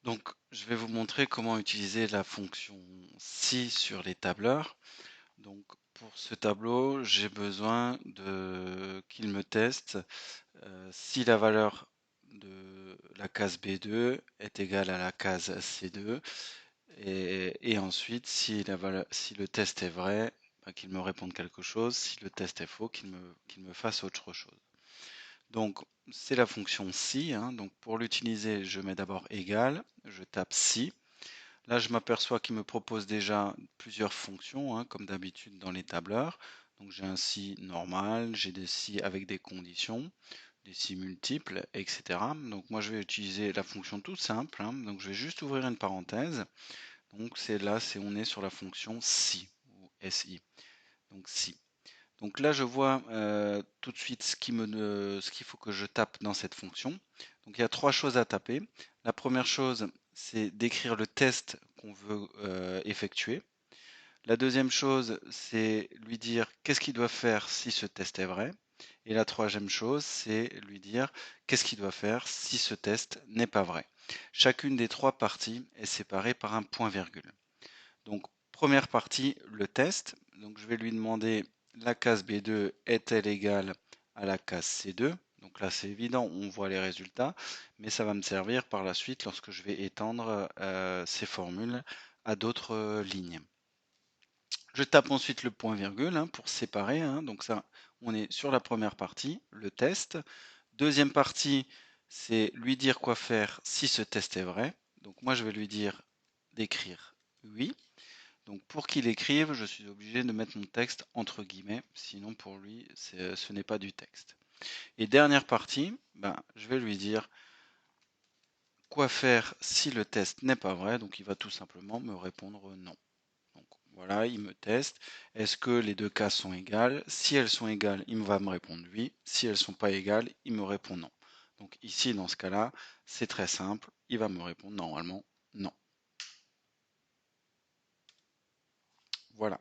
Donc, je vais vous montrer comment utiliser la fonction si sur les tableurs. Donc, pour ce tableau, j'ai besoin qu'il me teste si la valeur de la case B2 est égale à la case C2 et ensuite si le test est vrai, qu'il me réponde quelque chose, si le test est faux, qu'il me fasse autre chose. Donc, c'est la fonction si, hein. Donc, pour l'utiliser, je mets d'abord égal, je tape si. Là, je m'aperçois qu'il me propose déjà plusieurs fonctions, hein, comme d'habitude dans les tableurs. Donc, j'ai un si normal, j'ai des si avec des conditions, des si multiples, etc. Donc, moi, je vais utiliser la fonction toute simple, hein. Donc, je vais juste ouvrir une parenthèse. Donc, on est sur la fonction si, ou si. Donc, si. Donc là, je vois tout de suite ce qu'il faut que je tape dans cette fonction. Donc il y a trois choses à taper. La première chose, c'est d'écrire le test qu'on veut effectuer. La deuxième chose, c'est lui dire qu'est-ce qu'il doit faire si ce test est vrai. Et la troisième chose, c'est lui dire qu'est-ce qu'il doit faire si ce test n'est pas vrai. Chacune des trois parties est séparée par un point-virgule. Donc, première partie, le test. Donc, je vais lui demander la case B2 est-elle égale à la case C2? Donc là, c'est évident, on voit les résultats, mais ça va me servir par la suite lorsque je vais étendre ces formules à d'autres lignes. Je tape ensuite le point-virgule hein, pour séparer. Hein. Donc ça, on est sur la première partie, le test. Deuxième partie, c'est lui dire quoi faire si ce test est vrai. Donc moi, je vais lui dire d'écrire oui. Donc pour qu'il écrive, je suis obligé de mettre mon texte entre guillemets, sinon pour lui, ce n'est pas du texte. Et dernière partie, je vais lui dire quoi faire si le test n'est pas vrai, donc il va tout simplement me répondre non. Donc voilà, il me teste. Est-ce que les deux cas sont égales? Si elles sont égales, il va me répondre oui. Si elles ne sont pas égales, il me répond non. Donc ici, dans ce cas-là, c'est très simple. Il va me répondre normalement non. Voilà.